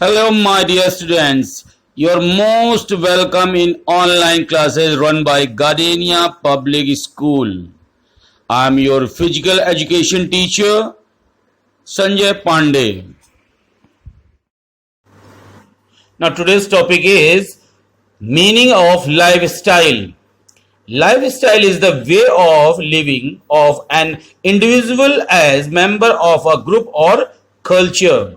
Hello, my dear students. You're most welcome in online classes run by Gardenia Public School. I'm your physical education teacher, Sanjay Pandey. Now, today's topic is meaning of lifestyle. Lifestyle is the way of living of an individual as member of a group or culture.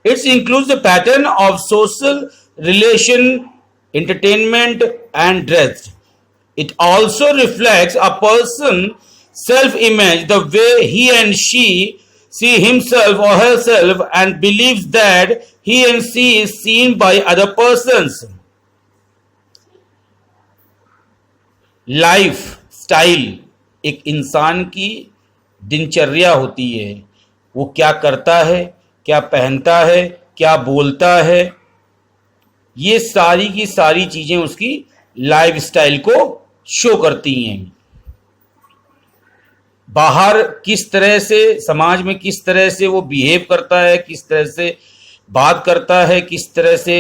It includes the pattern of social relation, entertainment, and dress. It also reflects a person's self-image, the way he and she see himself or herself, and believes that he and she is seen by other persons. Life style एक इंसान की दिनचर्या होती है। वो क्या करता है, क्या पहनता है, क्या बोलता है, ये सारी की सारी चीजें उसकी लाइफ स्टाइल को शो करती हैं। बाहर किस तरह से, समाज में किस तरह से वो बिहेव करता है, किस तरह से बात करता है, किस तरह से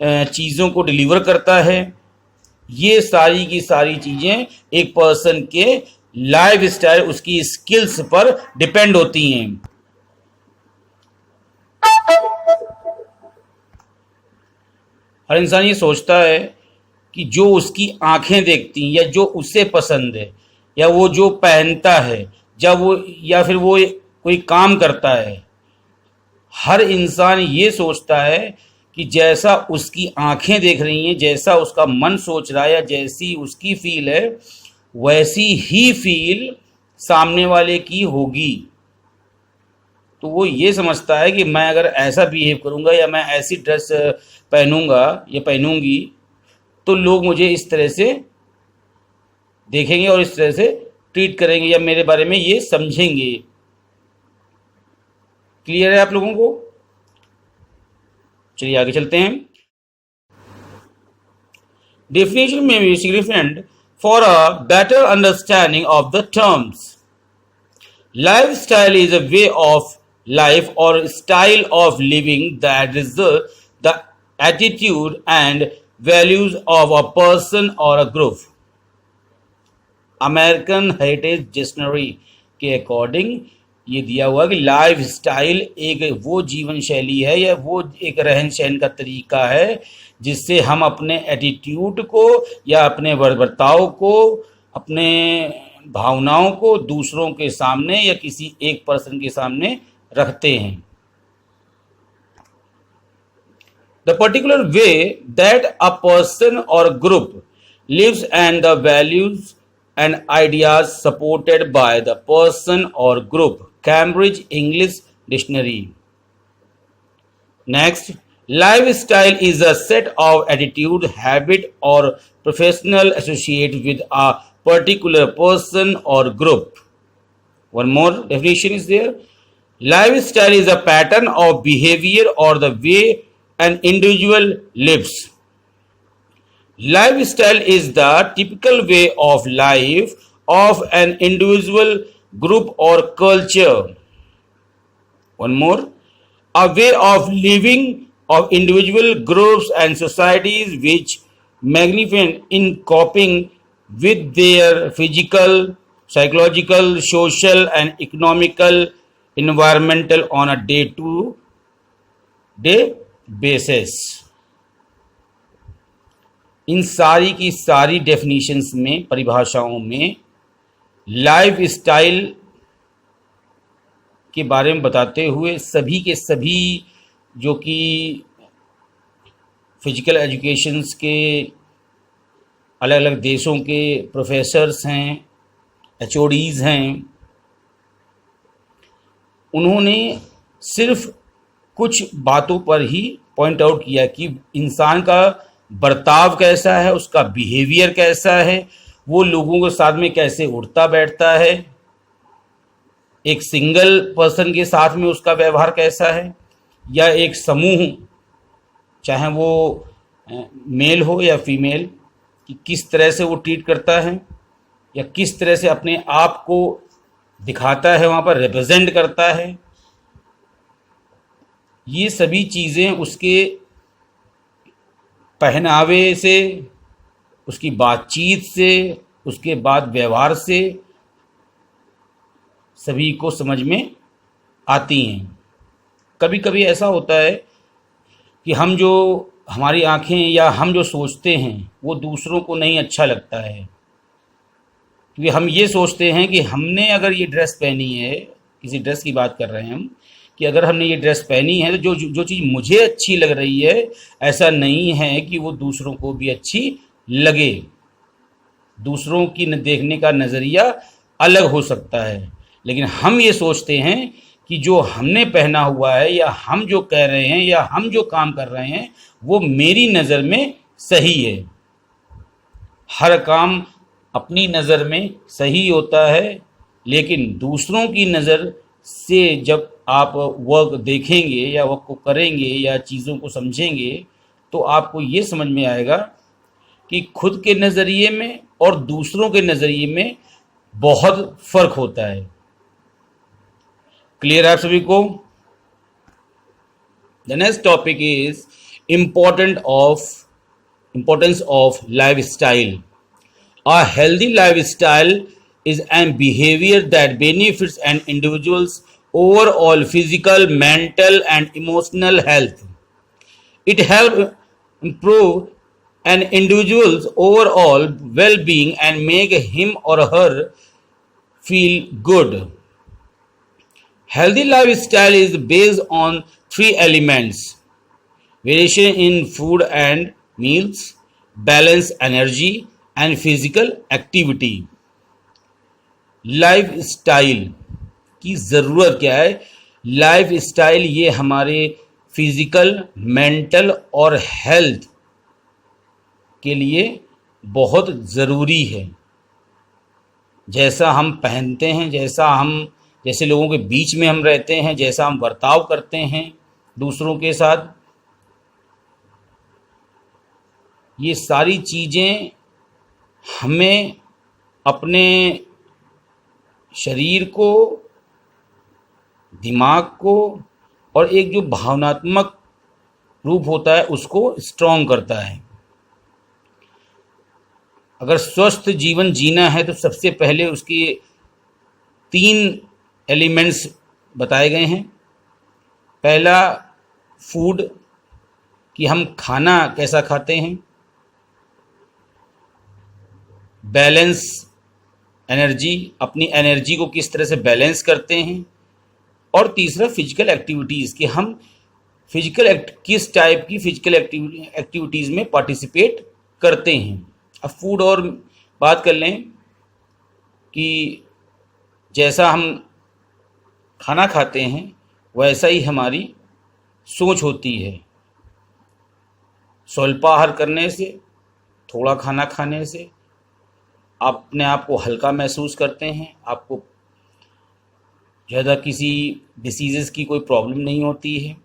चीज़ों को डिलीवर करता है, ये सारी की सारी चीजें एक पर्सन के लाइफ स्टाइल, उसकी स्किल्स पर डिपेंड होती हैं। हर इंसान ये सोचता है कि जो उसकी आंखें देखती हैं, या जो उसे पसंद है, या वो जो पहनता है, या फिर वो कोई काम करता है, हर इंसान ये सोचता है कि जैसा उसकी आंखें देख रही हैं, जैसा उसका मन सोच रहा है, या जैसी उसकी फील है, वैसी ही फील सामने वाले की होगी। तो वो ये समझता है कि मैं अगर ऐसा बिहेव करूंगा, या मैं ऐसी ड्रेस पहनूंगा या पहनूंगी, तो लोग मुझे इस तरह से देखेंगे और इस तरह से ट्रीट करेंगे, या मेरे बारे में ये समझेंगे। क्लियर है आप लोगों को? चलिए आगे चलते हैं। Definition may be significant for a better understanding of the terms. Lifestyle is a way of life or style of living that is the attitude and values of a person or a group. American Heritage Dictionary के according ये दिया हुआ कि life style एक वो जीवन शैली है, या वो एक रहन सहन का तरीका है जिससे हम अपने एटीट्यूड को, या अपने बर्ताव को, अपने भावनाओं को दूसरों के सामने या किसी एक पर्सन के सामने रखते हैं। The particular way that a person और group lives and the values and ideas supported by the person or group. Cambridge English Dictionary. Next, lifestyle is a set of attitude, habit or professional associated with a particular person or group. One more definition is there. Lifestyle is a pattern of behavior or the way an individual lives. Lifestyle is the typical way of life of an individual, group or culture. One more, a way of living of individual groups and societies which magnificent in coping with their physical, psychological, social and economical, environmental on a day-to-day basis. इन सारी की सारी definitions में, परिभाषाओं में life style के बारे में बताते हुए सभी के सभी जो कि फिजिकल एजुकेशंस के अलग अलग देशों के प्रोफेसर्स हैं, एचओडीज़ हैं, उन्होंने सिर्फ कुछ बातों पर ही पॉइंट आउट किया कि इंसान का बर्ताव कैसा है, उसका बिहेवियर कैसा है, वो लोगों के साथ में कैसे उठता बैठता है, एक सिंगल पर्सन के साथ में उसका व्यवहार कैसा है, या एक समूह, चाहे वो मेल हो या फीमेल, कि किस तरह से वो ट्रीट करता है, या किस तरह से अपने आप को दिखाता है, वहाँ पर रिप्रेजेंट करता है। ये सभी चीज़ें उसके पहनावे से, उसकी बातचीत से, उसके बाद व्यवहार से सभी को समझ में आती हैं। कभी कभी ऐसा होता है कि हमारी आंखें या हम जो सोचते हैं वो दूसरों को नहीं अच्छा लगता है, क्योंकि हम ये सोचते हैं कि हमने अगर ये ड्रेस पहनी है, किसी ड्रेस की बात कर रहे हैं हम, कि अगर हमने ये ड्रेस पहनी है तो जो चीज़ मुझे अच्छी लग रही है, ऐसा नहीं है कि वो दूसरों को भी अच्छी लगे। दूसरों की देखने का नज़रिया अलग हो सकता है, लेकिन हम ये सोचते हैं कि जो हमने पहना हुआ है या हम जो कह रहे हैं या हम जो काम कर रहे हैं वो मेरी नज़र में सही है। हर काम अपनी नज़र में सही होता है, लेकिन दूसरों की नज़र से जब आप वर्क देखेंगे या वर्क को करेंगे या चीज़ों को समझेंगे तो आपको ये समझ में आएगा कि खुद के नज़रिए में और दूसरों के नज़रिए में बहुत फ़र्क होता है। क्लियर है आप सभी को? The next topic is importance of lifestyle. A healthy lifestyle is a behavior that benefits an individual's overall physical, mental, and emotional health. It helps improve an individual's overall well-being and make him or her feel good. Healthy lifestyle is based on three elements: variation in food and meals, balance energy, and physical activity. Life style की ज़रूरत क्या है? Life style ये हमारे physical, mental और health के लिए बहुत ज़रूरी है। जैसा हम पहनते हैं, जैसे लोगों के बीच में हम रहते हैं, जैसा हम बर्ताव करते हैं दूसरों के साथ, ये सारी चीज़ें हमें अपने शरीर को, दिमाग को और एक जो भावनात्मक रूप होता है उसको स्ट्रॉन्ग करता है। अगर स्वस्थ जीवन जीना है तो सबसे पहले उसके 3 एलिमेंट्स बताए गए हैं। पहला फूड, कि हम खाना कैसा खाते हैं। बैलेंस एनर्जी, अपनी एनर्जी को किस तरह से बैलेंस करते हैं। और तीसरा फिजिकल एक्टिविटीज़, कि हम किस टाइप की फिजिकल एक्टिविटीज़ में पार्टिसिपेट करते हैं। अब फूड और बात कर लें कि जैसा हम खाना खाते हैं वैसा ही हमारी सोच होती है। स्वल्पाहार करने से, थोड़ा खाना खाने से आप अपने आप को हल्का महसूस करते हैं, आपको ज़्यादा किसी डिसीज़ेस की कोई प्रॉब्लम नहीं होती है,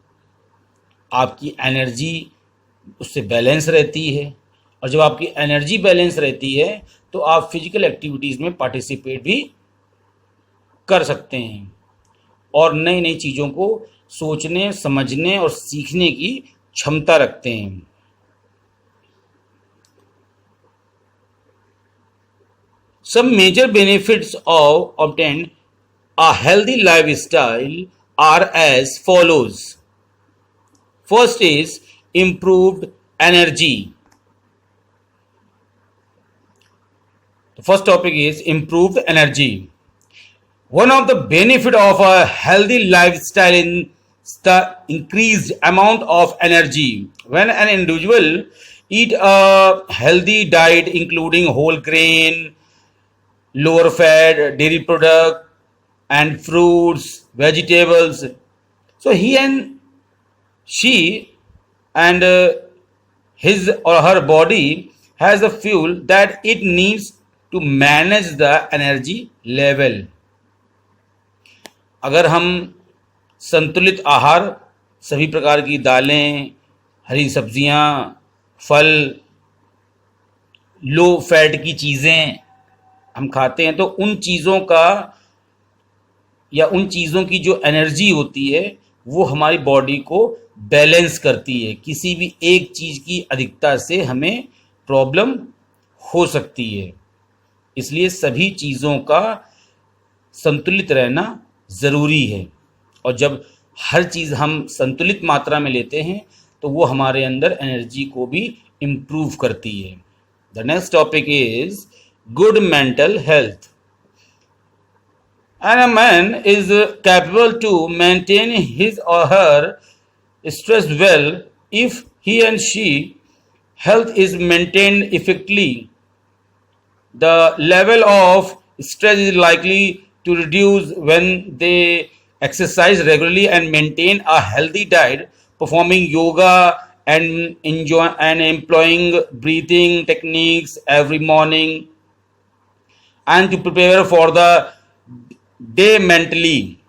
आपकी एनर्जी उससे बैलेंस रहती है। और जब आपकी एनर्जी बैलेंस रहती है तो आप फिजिकल एक्टिविटीज़ में पार्टिसिपेट भी कर सकते हैं और नई नई चीज़ों को सोचने, समझने और सीखने की क्षमता रखते हैं। Some major benefits of obtained a healthy lifestyle are as follows. First is improved energy. The first topic is improved energy. One of the benefit of a healthy lifestyle is the increased amount of energy. When an individual eat a healthy diet including whole grain, lower fat, dairy product and fruits, vegetables, so he and she and his or her body has the fuel that it needs to manage the energy level. अगर हम संतुलित आहार, सभी प्रकार की दालें, हरी सब्जियां, फल, लो फैट की चीज़ें हम खाते हैं तो उन चीज़ों का या उन चीज़ों की जो एनर्जी होती है वो हमारी बॉडी को बैलेंस करती है। किसी भी एक चीज़ की अधिकता से हमें प्रॉब्लम हो सकती है, इसलिए सभी चीज़ों का संतुलित रहना ज़रूरी है। और जब हर चीज़ हम संतुलित मात्रा में लेते हैं तो वो हमारे अंदर एनर्जी को भी इम्प्रूव करती है। The next topic is good mental health. And a man is capable to maintain his or her stress well if he and she health is maintained effectively. The level of stress is likely to reduce when they exercise regularly and maintain a healthy diet, performing yoga and employing breathing techniques every morning, and to prepare for the day mentally.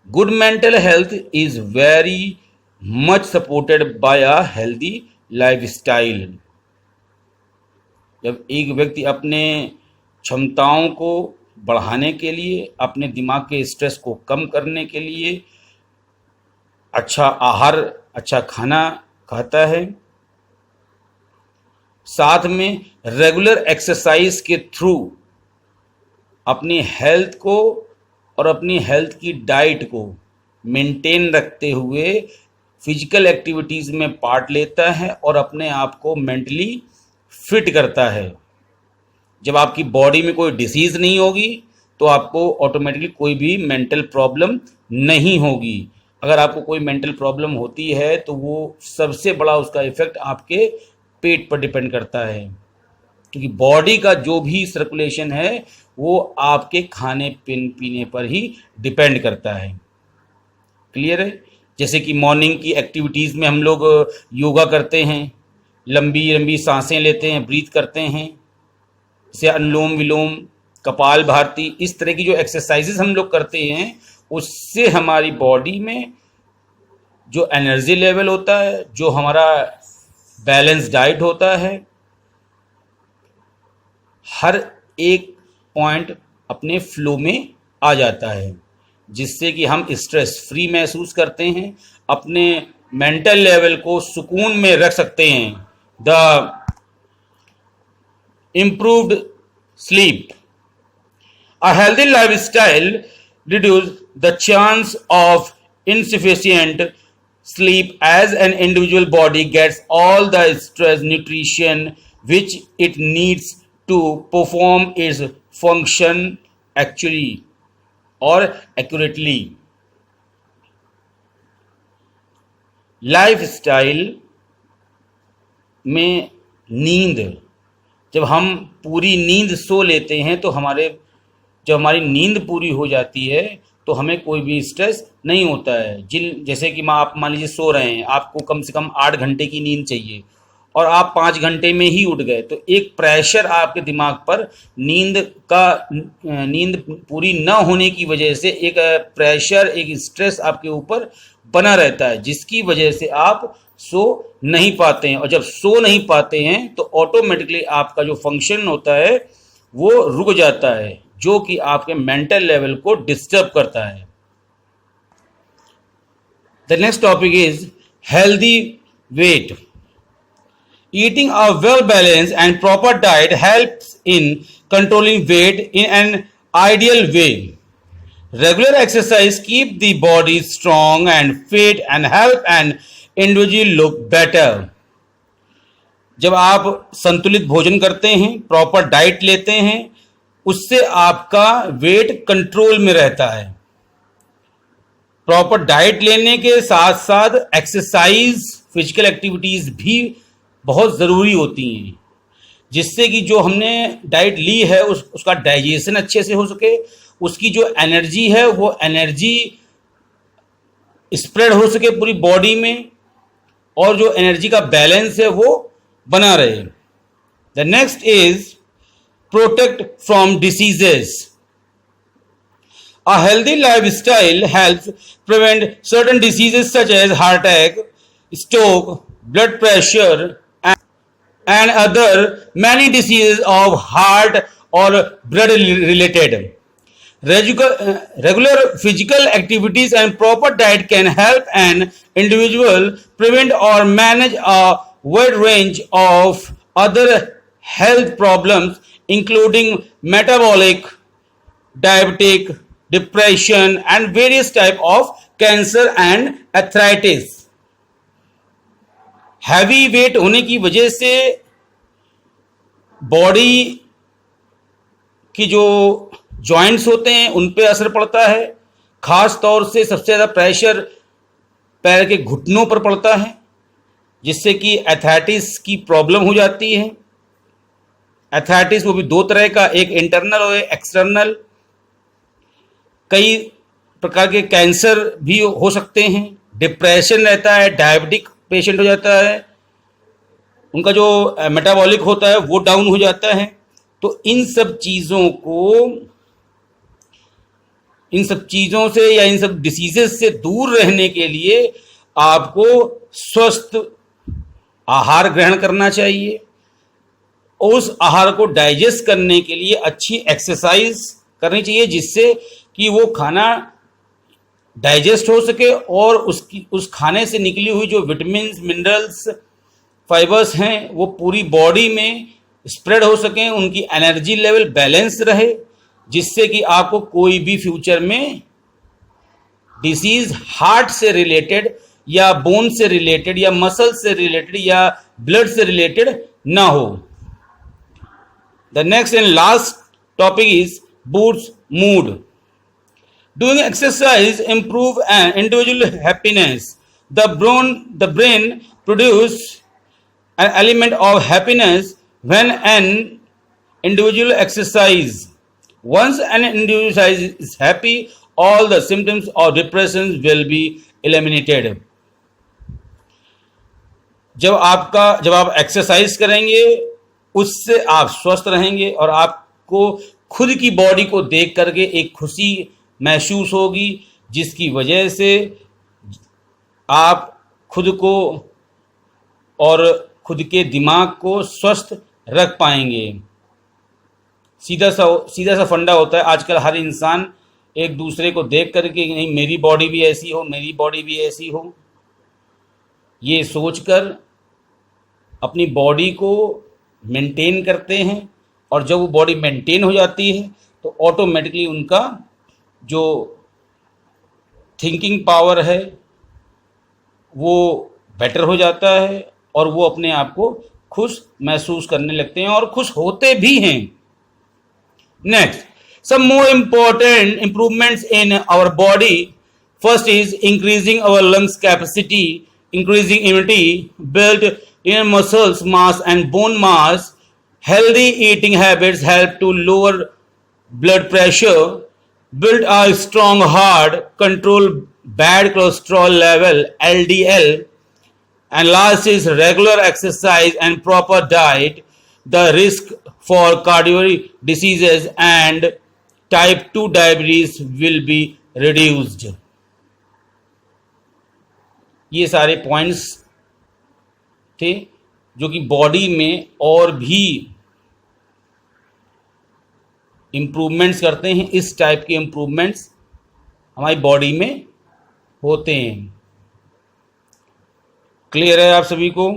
Good mental health is very much supported by a healthy lifestyle. जब एक व्यक्ति अपने क्षमताओं को बढ़ाने के लिए, अपने दिमाग के स्ट्रेस को कम करने के लिए अच्छा आहार, अच्छा खाना खाता है, साथ में रेगुलर एक्सरसाइज के थ्रू अपनी हेल्थ को और अपनी हेल्थ की डाइट को मेंटेन रखते हुए फिजिकल एक्टिविटीज़ में पार्ट लेता है और अपने आप को मेंटली फिट करता है। जब आपकी बॉडी में कोई डिसीज़ नहीं होगी तो आपको ऑटोमेटिकली कोई भी मेंटल प्रॉब्लम नहीं होगी। अगर आपको कोई मेंटल प्रॉब्लम होती है तो वो सबसे बड़ा उसका इफ़ेक्ट आपके पेट पर डिपेंड करता है, क्योंकि बॉडी का जो भी सर्कुलेशन है वो आपके खाने पीने पर ही डिपेंड करता है। क्लियर है? जैसे कि मॉर्निंग की एक्टिविटीज़ में हम लोग योगा करते हैं, लंबी लंबी सांसें लेते हैं, ब्रीथ करते हैं, जैसे अनुलोम विलोम, कपाल भारती, इस तरह की जो एक्सरसाइजेस हम लोग करते हैं उससे हमारी बॉडी में जो एनर्जी लेवल होता है, जो हमारा बैलेंस डाइट होता है, हर एक पॉइंट अपने फ्लो में आ जाता है, जिससे कि हम स्ट्रेस फ्री महसूस करते हैं, अपने मेंटल लेवल को सुकून में रख सकते हैं। The improved sleep. A healthy lifestyle reduce the chance of insufficient sleep as an individual body gets all the stress nutrition which it needs to perform its function actually or accurately. Lifestyle में नींद, जब हम पूरी नींद सो लेते हैं तो जब हमारी नींद पूरी हो जाती है तो हमें कोई भी स्ट्रेस नहीं होता है। जैसे कि आप मान लीजिए सो रहे हैं, आपको कम से कम 8 घंटे की नींद चाहिए और आप 5 घंटे में ही उठ गए, तो एक प्रेशर आपके दिमाग पर नींद पूरी न होने की वजह से एक प्रेशर, एक स्ट्रेस आपके ऊपर बना रहता है, जिसकी वजह से आप सो नहीं पाते हैं। और जब सो नहीं पाते हैं तो ऑटोमेटिकली आपका जो फंक्शन होता है वो रुक जाता है, जो कि आपके मेंटल लेवल को डिस्टर्ब करता है। The next topic is healthy weight. Eating a well-balanced and proper diet helps in controlling weight in an ideal way. Regular exercise keeps the body strong and fit and help an individual look better. जब आप संतुलित भोजन करते हैं, proper diet लेते हैं, उससे आपका वेट कंट्रोल में रहता है। प्रॉपर डाइट लेने के साथ साथ एक्सरसाइज, फिजिकल एक्टिविटीज भी बहुत ज़रूरी होती हैं, जिससे कि जो हमने डाइट ली है उसका डाइजेशन अच्छे से हो सके, उसकी जो एनर्जी है वो एनर्जी स्प्रेड हो सके पूरी बॉडी में, और जो एनर्जी का बैलेंस है वो बना रहे। The next is protect from diseases. A healthy lifestyle helps prevent certain diseases such as heart attack, stroke, blood pressure, and other many diseases of heart or blood related. Regular physical activities and proper diet can help an individual prevent or manage a wide range of other health problems, including metabolic, diabetic, depression, and various types of cancer and arthritis. Heavy weight होने की वजह से body की जो joints होते हैं उन पे असर पड़ता है। खास तौर से सबसे ज़्यादा प्रेशर पैर के घुटनों पर पड़ता है, जिससे कि एथराइटिस की प्रॉब्लम हो जाती है। एथराइटिस वो भी दो तरह का, एक इंटरनल और एक एक्सटर्नल। कई प्रकार के कैंसर भी हो सकते हैं। डिप्रेशन रहता है, डायबिटिक पेशेंट हो जाता है, उनका जो मेटाबॉलिक होता है वो डाउन हो जाता है। तो इन सब चीज़ों से या इन सब डिसीजेस से दूर रहने के लिए आपको स्वस्थ आहार ग्रहण करना चाहिए। उस आहार को डाइजेस्ट करने के लिए अच्छी एक्सरसाइज करनी चाहिए, जिससे कि वो खाना डाइजेस्ट हो सके और उस खाने से निकली हुई जो विटामिन, मिनरल्स, फाइबर्स हैं वो पूरी बॉडी में स्प्रेड हो सकें, उनकी एनर्जी लेवल बैलेंस रहे, जिससे कि आपको कोई भी फ्यूचर में डिसीज हार्ट से रिलेटेड या बोन से रिलेटेड या मसल से रिलेटेड या ब्लड से रिलेटेड ना हो। The next and last topic is boosts mood. Doing exercise improve an individual happiness. The brain produces an element of happiness when an individual exercise. Once an individual is happy, all the symptoms of depression will be eliminated. जब आप exercise करेंगे उससे आप स्वस्थ रहेंगे और आपको खुद की बॉडी को देख करके एक खुशी महसूस होगी, जिसकी वजह से आप खुद को और खुद के दिमाग को स्वस्थ रख पाएंगे। सीधा सा फंडा होता है आजकल हर इंसान एक दूसरे को देख करके नहीं मेरी बॉडी भी ऐसी हो, मेरी बॉडी भी ऐसी हो, ये सोचकर अपनी बॉडी को मेंटेन करते हैं। और जब वो बॉडी मेंटेन हो जाती है तो ऑटोमेटिकली उनका जो थिंकिंग पावर है वो बेटर हो जाता है और वो अपने आप को खुश महसूस करने लगते हैं और खुश होते भी हैं। Next, some more important improvements in our body. First is increasing our lungs capacity, increasing immunity, build in muscles mass and bone mass. Healthy eating habits help to lower blood pressure, build a strong heart, control bad cholesterol level (LDL), and last is regular exercise and proper diet. The risk for cardiovascular diseases and type 2 diabetes will be reduced. ये सारे points थे जो कि body में और भी improvements करते हैं। इस टाइप के इम्प्रूवमेंट्स हमारी बॉडी में होते हैं। क्लियर है आप सभी को?